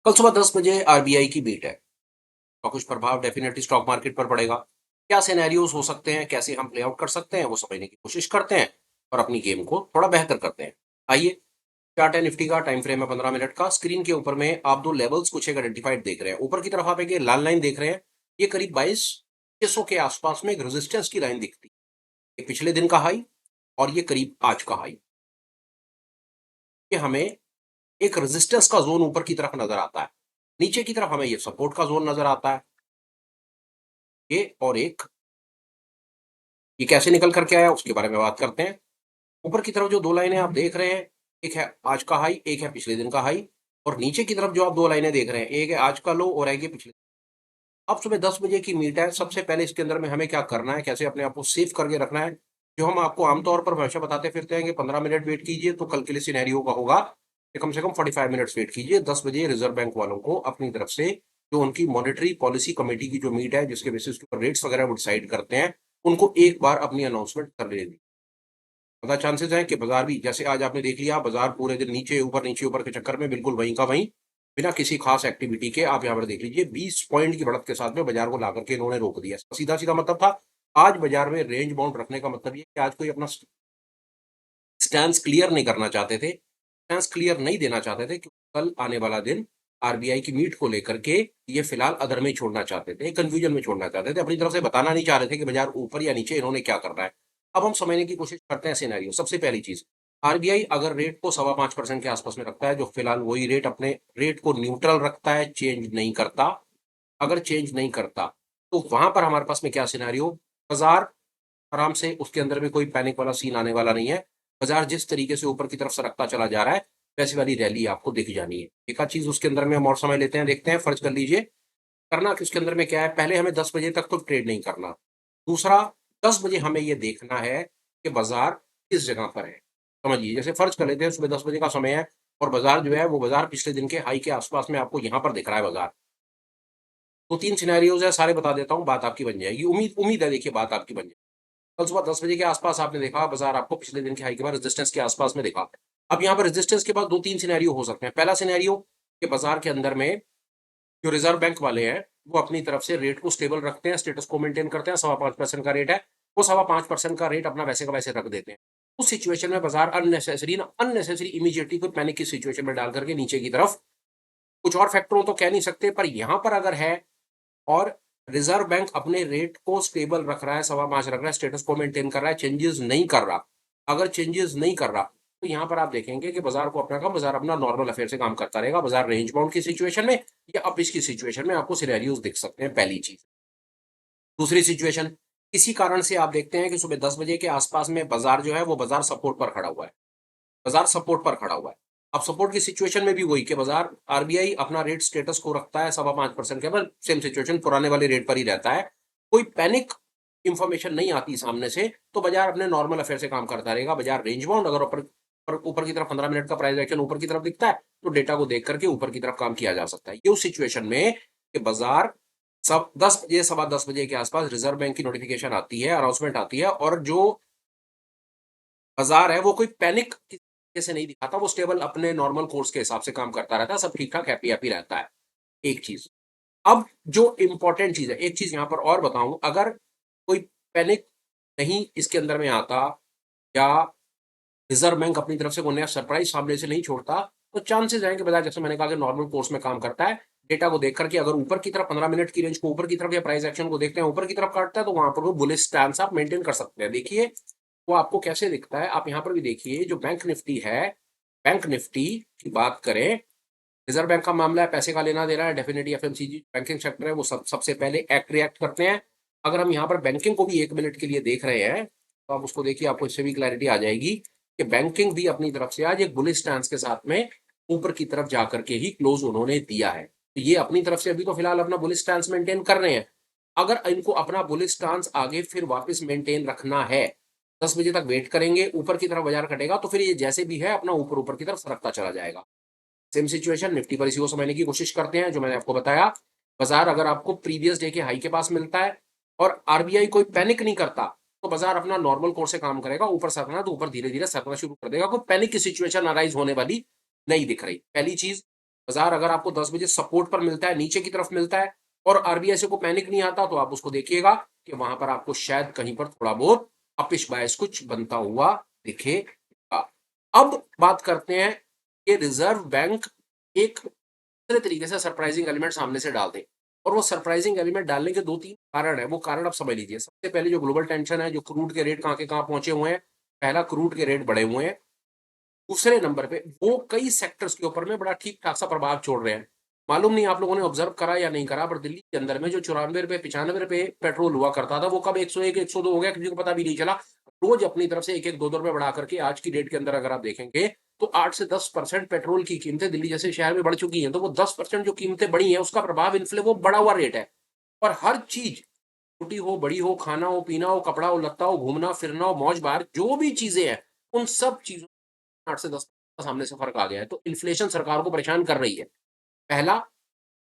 कल सुबह 10 बजे आरबीआई की मीट है और कुछ प्रभाव डेफिनेटली स्टॉक मार्केट पर पड़ेगा। क्या सिनेरियोज हो सकते हैं, कैसे हम प्ले आउट कर सकते हैं, वो समझने की कोशिश करते हैं और अपनी गेम को थोड़ा बेहतर करते हैं। आइए, चार्ट है निफ्टी का, टाइम फ्रेम है 15 मिनट का। स्क्रीन के ऊपर में आप दो लेवल्स कुछ एक आइडेंटिफाइड देख रहे हैं। ऊपर की तरफ आप एक लाल लाइन देख रहे हैं, ये करीब 22,600 के आसपास में एक रेजिस्टेंस की लाइन दिखती है। ये पिछले दिन का हाई और ये करीब आज का हाई। ये हमें एक रेजिस्टेंस का जोन ऊपर की तरफ नजर आता है, नीचे की तरफ हमें ये सपोर्ट का जोन नजर आता है। ये और एक, ये कैसे निकल करके आया उसके बारे में बात करते हैं। ऊपर की तरफ जो दो लाइनें आप देख रहे हैं, एक है आज का हाई, एक है पिछले दिन का हाई। और नीचे की तरफ जो आप दो लाइनें देख रहे हैं, एक है आज का लो और एक है पिछले। अब सुबह 10 बजे की मीट है। सबसे पहले इसके अंदर में हमें क्या करना है, कैसे अपने आप को सेफ करके रखना है, जो हम आपको आमतौर पर हमेशा बताते फिरते हैं कि 15 मिनट वेट कीजिए, तो कल के लिए सिनेरियो का होगा कि कम से कम 45 मिनट्स वेट कीजिए। 10 बजे रिजर्व बैंक वालों को अपनी तरफ से जो उनकी मॉनेटरी पॉलिसी कमेटी की जो मीट है, जिसके बेसिस के ऊपर रेट्स वगैरह वो डिसाइड करते हैं, उनको एक बार अपनी अनाउंसमेंट कर लेनी। ज्यादा चांसेस है कि बाजार भी, जैसे आज आपने देख लिया, बाजार पूरे दिन नीचे ऊपर के चक्कर में बिल्कुल वहीं का वहीं, बिना किसी खास एक्टिविटी के, आप यहाँ पर देख लीजिए 20 पॉइंट की बढ़त के साथ में बाजार को ला करके इन्होंने रोक दिया। सीधा सीधा मतलब था, आज बाजार में रेंज बाउंड रखने का मतलब ये कि आज कोई अपना स्टैंड क्लियर नहीं करना चाहते थे, स्टैंड क्लियर नहीं देना चाहते थे, क्योंकि कल आने वाला दिन आरबीआई की मीट को लेकर के ये फिलहाल अधर में छोड़ना चाहते थे, कंफ्यूजन में छोड़ना चाहते थे, अपनी तरफ से बताना नहीं चाह रहे थे कि बाजार ऊपर या नीचे, इन्होंने क्या करना है। अब हम समझने की कोशिश करते हैं सिनेरियो। सबसे पहली चीज, आरबीआई अगर रेट को 5.25% के आसपास में रखता है, जो फिलहाल वही रेट, अपने रेट को न्यूट्रल रखता है, चेंज नहीं करता, अगर चेंज नहीं करता, तो वहां पर हमारे पास में क्या सिनेरियो, बाजार आराम से, उसके अंदर भी कोई पैनिक वाला सीन आने वाला नहीं है। बाजार जिस तरीके से ऊपर की तरफ सरकता चला जा रहा है, वैसी वाली रैली आपको दिख जानी है। एक आध चीज उसके अंदर में हम और समय लेते हैं, देखते हैं, फर्ज कर लीजिए, करना कि उसके अंदर में क्या है। पहले हमें 10 बजे तक तो ट्रेड नहीं करना। दूसरा, 10 बजे हमें ये देखना है कि बाजार किस जगह पर है। समझिए, जैसे फर्ज कर लेते हैं सुबह 10 बजे का समय है और बाजार जो है वो बाजार पिछले दिन के हाई के आसपास में आपको यहां पर दिख रहा है बाजार। तो तीन सिनेरियोज है, सारे बता देता हूँ, बात आपकी बन जाएगी। उम्मीद उम्मीद है, देखिए, बात आपकी बन जाएगी। कल सुबह 10 बजे के आसपास आपने देखा बाजार आपको पिछले दिन के हाई के बाद रेजिस्टेंस के आसपास में देखा। अब यहाँ पर रेजिस्टेंस के बाद दो तीन सिनेरियो हो सकते हैं। पहला सिनेरियो कि बाजार के अंदर में जो रिजर्व बैंक वाले हैं, वो अपनी तरफ से रेट को स्टेबल रखते हैं, स्टेटस को मेंटेन करते हैं। 5.25% का रेट है, वो 5.25% का रेट अपना वैसे का वैसे रख देते हैं। उस सिचुएशन में बाजार अननेसेसरी इमीडिएटली कोई पैनिक की सिचुएशन में डाल करके नीचे की तरफ, कुछ और फैक्टरों तो कह नहीं सकते, पर यहां पर अगर है और रिजर्व बैंक अपने रेट को स्टेबल रख रहा है, 5.25 रख रहा है, स्टेटस को मेंटेन कर रहा है, चेंजेस नहीं कर रहा, अगर चेंजेस नहीं कर रहा, तो यहां पर आप देखेंगे कि बाजार को अपना काम, बाजार अपना नॉर्मल अफेयर से काम करता रहेगा। बाजार रेंज बाउंड की सिचुएशन में या अप इसकी सिचुएशन में आपको सिनेरियोज दिख सकते हैं, पहली चीज। दूसरी सिचुएशन, किसी कारण से आप देखते हैं कि सुबह 10 बजे के आसपास में बाजार जो है वो बाजार सपोर्ट पर खड़ा हुआ है, बाजार सपोर्ट पर खड़ा हुआ है। अब सपोर्ट की सिचुएशन में भी वही कि बाजार, आरबीआई अपना रेट स्टेटस को रखता है 5.25% के, पर सेम सिचुएशन पुराने वाले रेट पर ही रहता है। कोई पैनिक इंफॉर्मेशन नहीं आती सामने से, तो बाजार अपने नॉर्मल अफेयर से काम करता रहेगा। बाजार रेंज बाउंड, अगर ऊपर की तरफ 15 मिनट का प्राइस एक्शन ऊपर की तरफ दिखता है, तो डेटा को देख करके ऊपर की तरफ काम किया जा सकता है। ये उस सिचुएशन में कि बाजार सब 10 बजे, 10:15 बजे के आसपास रिजर्व बैंक की नोटिफिकेशन आती है, अनाउंसमेंट आती है, और जो बाजार है वो कोई पैनिक से नहीं दिखाता, वो स्टेबल अपने नॉर्मल कोर्स के हिसाब से काम करता रहता है, सब ठीक ठाक हैप्पी हैप्पी रहता है। एक चीज। अब जो इंपॉर्टेंट चीज है, एक चीज यहां पर और बताऊं, अगर कोई पैनिक नहीं इसके अंदर में आता, या रिजर्व बैंक अपनी तरफ से कोई नया सरप्राइज सामने से नहीं छोड़ता, तो चांसेस हैं कि बाजार, जैसे मैंने कहा, कि नॉर्मल कोर्स में काम करता है। डेटा को देख करके अगर ऊपर की तरफ 15 मिनट की रेंज को ऊपर की तरफ, या प्राइस एक्शन को देखते हैं ऊपर की तरफ काटता है, तो वहां पर वो बुलिश स्टैंस आप मेंटेन कर सकते हैं। देखिए वो आपको कैसे दिखता है, आप यहां पर भी देखिए, जो बैंक निफ्टी है, बैंक निफ्टी की बात करें, रिजर्व बैंक का मामला है, पैसे का लेना देना है, डेफिनेटली एफएमसीजी बैंकिंग सेक्टर है, वो सबसे पहले एक्ट रिएक्ट करते हैं। अगर हम यहाँ पर बैंकिंग को भी 1 मिनट के लिए देख रहे हैं, तो आप उसको देखिए, आपको इससे भी क्लैरिटी आ जाएगी कि बैंकिंग भी अपनी तरफ से आज एक बुलिश स्टैंस के साथ में ऊपर की तरफ जाकर के ही क्लोज उन्होंने दिया है। तो ये अपनी तरफ से अभी तो फिलहाल अपना बुलिश स्टैंस मेंटेन कर रहे हैं। अगर इनको अपना बुलिश स्टैंस आगे फिर वापस मेंटेन रखना है, 10 बजे तक वेट करेंगे, ऊपर की तरफ बाजार कटेगा, तो फिर ये जैसे भी है अपना ऊपर ऊपर की तरफ सरकता चला जाएगा। सेम सिचुएशन निफ्टी पर इसी को समझने की कोशिश करते हैं, जो मैंने आपको बताया। बाजार अगर आपको प्रीवियस डे के हाई के पास मिलता है और आरबीआई कोई पैनिक नहीं करता, तो बाजार अपना नॉर्मल कोर्स से काम करेगा। ऊपर सरकना तो ऊपर धीरे धीरे सरकना शुरू कर देगा, कोई पैनिक की सिचुएशन अराइज होने वाली नहीं दिख रही, पहली चीज। बाजार अगर आपको 10 बजे सपोर्ट पर मिलता है, नीचे की तरफ मिलता है और आरबीआई से को पैनिक नहीं आता, तो आप उसको देखिएगा कि वहां पर आपको शायद कहीं पर थोड़ा बहुत अपिश बायस कुछ बनता हुआ दिखेगा। अब बात करते हैं कि रिजर्व बैंक एक दूसरे तरीके से सरप्राइजिंग एलिमेंट सामने से डाल दे, और वो सरप्राइजिंग एलिमेंट डालने के दो तीन कारण है। वो कारण आप समझ लीजिए। सबसे पहले जो ग्लोबल टेंशन है, जो क्रूड के रेट कहाँ के कहाँ पहुंचे हुए हैं। पहला, क्रूड के रेट बढ़े हुए हैं। दूसरे नंबर पे वो कई सेक्टर्स के ऊपर में बड़ा ठीक ठाक सा प्रभाव छोड़ रहे हैं। मालूम नहीं आप लोगों ने ऑब्जर्व करा या नहीं करा, पर दिल्ली के अंदर में जो 94 रुपए 95 रुपए पेट्रोल हुआ करता था, वो कब 101 102 हो गया, किसी को पता भी नहीं चला। रोज अपनी तरफ से एक एक दो दो रुपए बढ़ा करके आज की डेट के अंदर अगर आप देखेंगे तो 8 से 10% पेट्रोल की कीमतें दिल्ली जैसे शहर में बढ़ चुकी हैं। तो वो 10% जो कीमतें बढ़ी हैं उसका प्रभाव इन्फ्ले वो बढ़ा हुआ रेट है। और हर चीज, छोटी हो बड़ी हो, खाना हो पीना हो, कपड़ा हो लत्ता हो, घूमना फिरना हो, मौज बाहर, जो भी चीजें हैं, उन सब चीजों 8 से 10 का सामने से फर्क आ गया है। तो इन्फ्लेशन सरकार को परेशान कर रही है। पहला,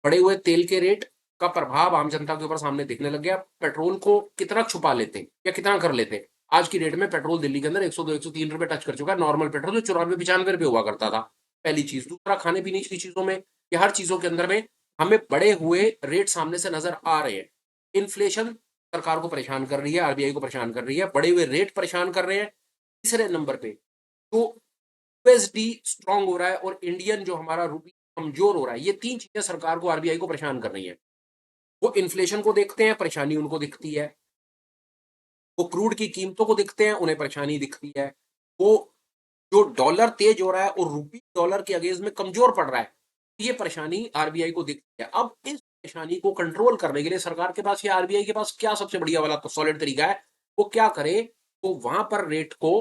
बढ़े हुए तेल के रेट का प्रभाव आम जनता के ऊपर सामने दिखने लग गया। पेट्रोल को कितना छुपा लेते या कितना कर लेते। आज की डेट में पेट्रोल दिल्ली के अंदर 102 103 रुपए टच कर चुका है। नॉर्मल पेट्रोल जो 94 95 रुपए हुआ करता था। पहली चीज। दूसरा, खाने पीने की चीजों में या हर चीजों के अंदर में हमें बढ़े हुए रेट सामने से नजर आ रहे हैं। इन्फ्लेशन सरकार को परेशान कर रही है, आरबीआई को परेशान कर रही है, बढ़े हुए रेट परेशान कर रहे हैं। तीसरे नंबर पे जो यूएसडी स्ट्रांग हो रहा है और इंडियन जो हमारा रूपी कमजोर हो रहा है, ये तीन चीजें सरकार को आरबीआई को परेशान कर रही है। वो इन्फ्लेशन को देखते हैं, परेशानी उनको दिखती है। वो क्रूड की कीमतों को देखते हैं, उन्हें परेशानी दिखती है। वो जो डॉलर तेज हो रहा है और रूपी डॉलर के अगेंस्ट में कमजोर पड़ रहा है, ये परेशानी आरबीआई को दिखती है। अब इस परेशानी को कंट्रोल करने के लिए सरकार के पास या आरबीआई के पास क्या सबसे बढ़िया वाला तो सॉलिड तरीका है, वो क्या करे, वो वहां पर रेट को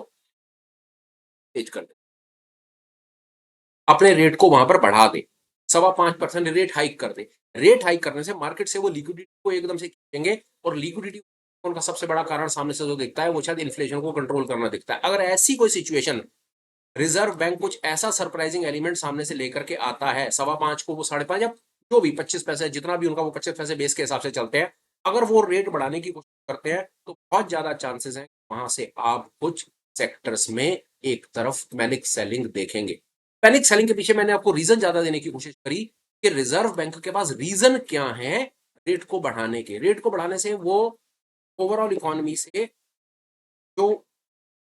तेज कर दे, अपने रेट को वहां पर बढ़ा दे, 5.25% रेट हाइक कर दे। रेट हाइक करने से मार्केट से वो लिक्विडिटी को एकदम से खींचेंगे, और लिक्विडिटी उनका सबसे बड़ा कारण सामने से जो दिखता है वो शायद इन्फ्लेशन को कंट्रोल करना दिखता है। अगर ऐसी कोई सिचुएशन, रिजर्व बैंक कुछ ऐसा सरप्राइजिंग एलिमेंट सामने से लेकर के आता है, 5.25 को वो 5.5 या जो भी 25 पैसे जितना भी उनका वो 25 पैसे बेस के हिसाब से चलते हैं, अगर वो रेट बढ़ाने की कोशिश करते हैं तो बहुत ज्यादा चांसेस हैं वहां से आप कुछ सेक्टर्स में एक तरफ पैनिक सेलिंग देखेंगे। पैनिक सेलिंग के पीछे मैंने आपको रीजन ज्यादा देने की कोशिश करी कि रिजर्व बैंक के पास रीजन क्या है रेट को बढ़ाने के। रेट को बढ़ाने से वो ओवरऑल इकोनॉमी से जो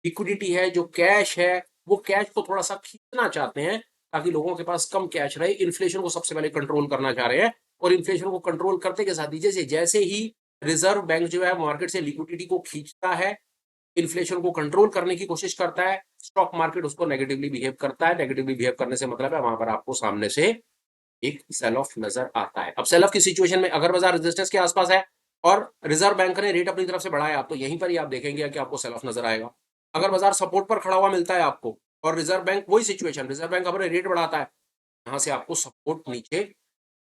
लिक्विडिटी है, जो कैश है, वो कैश को थोड़ा सा खींचना चाहते हैं ताकि लोगों के पास कम कैश रहे। इन्फ्लेशन को सबसे पहले कंट्रोल करना चाह रहे हैं, और इन्फ्लेशन को कंट्रोल करते के साथ ही जैसे जैसे ही रिजर्व बैंक जो है मार्केट से लिक्विडिटी को खींचता है, इन्फ्लेशन को कंट्रोल करने की कोशिश करता है, स्टॉक मार्केट उसको नेगेटिवली बिहेव करता है। नेगेटिवली बिहेव करने से मतलब है वहां पर आपको सामने से एक सेल ऑफ नजर आता है। अब सेल ऑफ की सिचुएशन में अगर बाजार रेजिस्टेंस के आसपास है और रिजर्व बैंक ने रेट अपनी तरफ से बढ़ाया, तो यहीं पर ही आप देखेंगे कि आपको सेल ऑफ नजर आएगा। अगर बाजार सपोर्ट पर खड़ा हुआ मिलता है आपको और रिजर्व बैंक वही सिचुएशन, रिजर्व बैंक अपने रेट बढ़ाता है, यहाँ से आपको सपोर्ट नीचे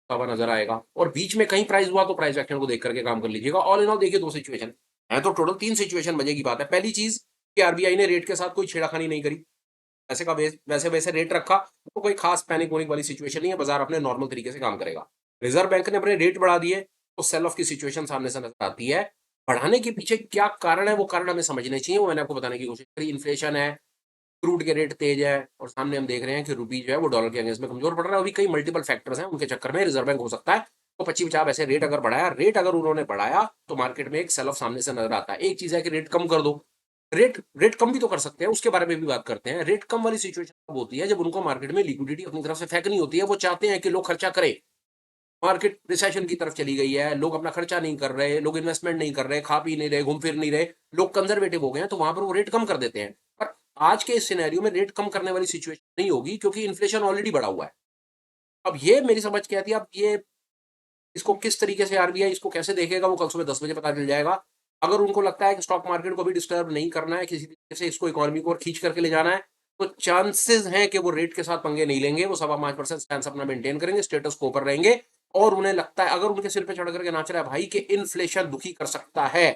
हुआ नजर आएगा, और बीच में कहीं प्राइस हुआ तो प्राइस एक्शन को देख करके काम कर लीजिएगा। ऑल इन ऑल देखिए दो सिचुएशन है, तो टोटल तीन सिचुएशन बजेगी बात है। पहली चीज कि आरबीआई ने रेट के साथ कोई छेड़खानी नहीं करी, वैसे का वैसे वैसे रेट रखा, तो कोई खास पैनिक होने वाली सिचुएशन नहीं है, बाजार अपने नॉर्मल तरीके से काम करेगा। रिजर्व बैंक ने अपने रेट बढ़ा दिए तो सेल ऑफ की सिचुएशन सामने से नजर आती है। बढ़ाने के पीछे क्या कारण है वो कारण हमें समझने चाहिए, वो मैंने आपको बताने की कोशिश करी। इन्फ्लेशन है, क्रूड के रेट तेज है, और सामने हम देख रहे हैं कि रुपी जो है वो डॉलर के अगेंस्ट में कमजोर पड़ रहा है। अभी कई मल्टीपल फैक्टर्स हैं, उनके चक्कर में रिजर्व बैंक हो सकता है तो 25 50 ऐसे रेट अगर बढ़ाया, रेट अगर उन्होंने बढ़ाया तो मार्केट में एक सेल ऑफ सामने से नजर आता है। एक चीज है कि रेट कम कर दो, रेट रेट कम भी तो कर सकते हैं, उसके बारे में भी बात करते हैं। रेट कम वाली सिचुएशन कब होती है, जब उनको मार्केट में लिक्विडिटी अपनी तरफ से फेंकनी होती है। वो चाहते हैं कि लोग खर्चा करें, मार्केट रिसेशन की तरफ चली गई है, लोग अपना खर्चा नहीं कर रहे, लोग इन्वेस्टमेंट नहीं कर रहे, खा पी नहीं रहे, घूम फिर नहीं रहे, लोग कंजर्वेटिव हो गए हैं, तो वहां पर वो रेट कम कर देते हैं। पर आज के इस सिनेरियो में रेट कम करने वाली सिचुएशन नहीं होगी, क्योंकि इन्फ्लेशन ऑलरेडी बढ़ा हुआ है। अब ये मेरी समझ के आती है, अब ये इसको किस तरीके से आरबीआई इसको कैसे देखेगा वो कल सुबह 10 बजे पता चल जाएगा। अगर उनको लगता है कि स्टॉक मार्केट को भी डिस्टर्ब नहीं करना है, किसी तरीके से इसको इकोनॉमी को और खींच करके ले जाना है, तो चांसेस हैं कि वो रेट के साथ पंगे नहीं लेंगे। वो 5.25% स्टैंस अपना मेंटेन करेंगे, स्टेटस को ऊपर रहेंगे। और उन्हें लगता है, अगर उनके सिर पे चढ़ करके नाच रहा है भाई कि इन्फ्लेशन दुखी कर सकता है,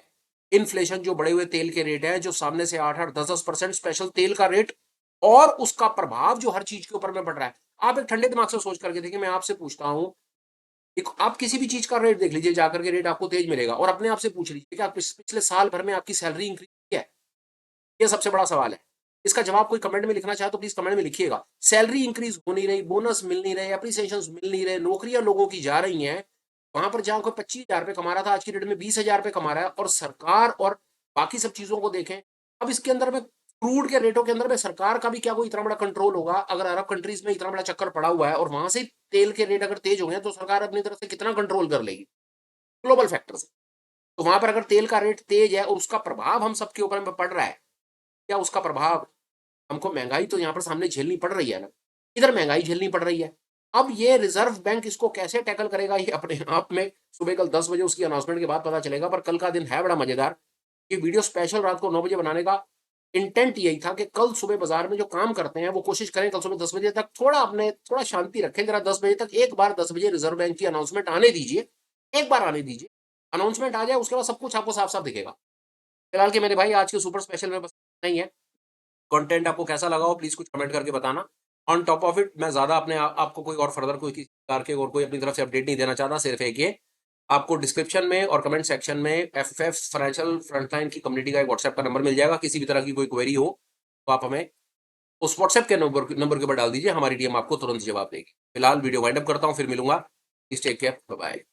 इन्फ्लेशन जो बढ़े हुए तेल के रेट है, जो सामने से 8 8 10 10% स्पेशल तेल का रेट, और उसका प्रभाव जो हर चीज के ऊपर में पड़ रहा है। आप एक ठंडे दिमाग से सोच करके देखिए, मैं आपसे पूछता हूं, आप किसी भी चीज का रेट देख लीजिए जाकर के, रेट आपको तेज मिलेगा, और अपने आप से पूछ लीजिए कि आप पिछले साल भर में आपकी सैलरी इंक्रीज की है। ये सबसे बड़ा सवाल है। इसका जवाब कोई कमेंट में लिखना चाहे तो प्लीज कमेंट में लिखिएगा। सैलरी इंक्रीज हो नहीं रही, बोनस मिल नहीं रहे, अप्रिसिएशन मिल नहीं रहे, नौकरियां लोगों की जा रही हैं, वहां पर जहां कोई 25,000 रुपए कमा रहा था आज की डेट में 20,000 रुपए कमा रहा है। और सरकार और बाकी सब चीजों को देखें, अब इसके अंदर में क्रूड के रेटों के अंदर में सरकार का भी क्या कोई इतना बड़ा कंट्रोल होगा? अगर अरब कंट्रीज में इतना बड़ा चक्कर पड़ा हुआ है और वहां से तेल के रेट अगर तेज हो गए तो सरकार अपनी तरफ से कितना कंट्रोल कर लेगी? Global factors. तो वहां पर अगर तेल का रेट तेज है और उसका प्रभाव हम सबके ऊपर में पड़ रहा है, क्या उसका प्रभाव हमको महंगाई तो यहाँ पर सामने झेलनी पड़ रही है ना, इधर महंगाई झेलनी पड़ रही है। अब ये रिजर्व बैंक इसको कैसे टैकल करेगा ये अपने आप में सुबह कल 10 बजे उसकी अनाउंसमेंट के बाद पता चलेगा। पर कल का दिन है बड़ा मजेदार। ये वीडियो स्पेशल रात को 9 बजे बनाने का इंटेंट यही था कि कल सुबह बाजार में जो काम करते हैं वो कोशिश करें कल सुबह 10 बजे तक थोड़ा शांति रखें जरा। 10 बजे तक एक बार 10 बजे रिजर्व बैंक की अनाउंसमेंट आने दीजिए, एक बार आने दीजिए, अनाउंसमेंट आ जाए उसके बाद सब कुछ आपको साफ साफ दिखेगा। फिलहाल के मेरे भाई आज के सुपर स्पेशल में बस नहीं है। कंटेंट आपको कैसा लगा हो प्लीज कुछ कमेंट करके बताना। ऑन टॉप ऑफ इट मैं ज्यादा अपने आपको कोई और फर्दर कोई किसी प्रकार के और कोई अपनी तरफ से अपडेट नहीं देना चाहता। सिर्फ एक ये, आपको डिस्क्रिप्शन में और कमेंट सेक्शन में एफएफ फाइनेंशियल फ्रंटलाइन की कम्युनिटी का एक व्हाट्सएप का नंबर मिल जाएगा। किसी भी तरह की कोई क्वेरी हो तो आप हमें उस व्हाट्सएप के नंबर के ऊपर डाल दीजिए, हमारी टीम आपको तुरंत जवाब देगी। फिलहाल वीडियो वाइंड अप करता हूँ, फिर मिलूंगा। Please take care, bye bye.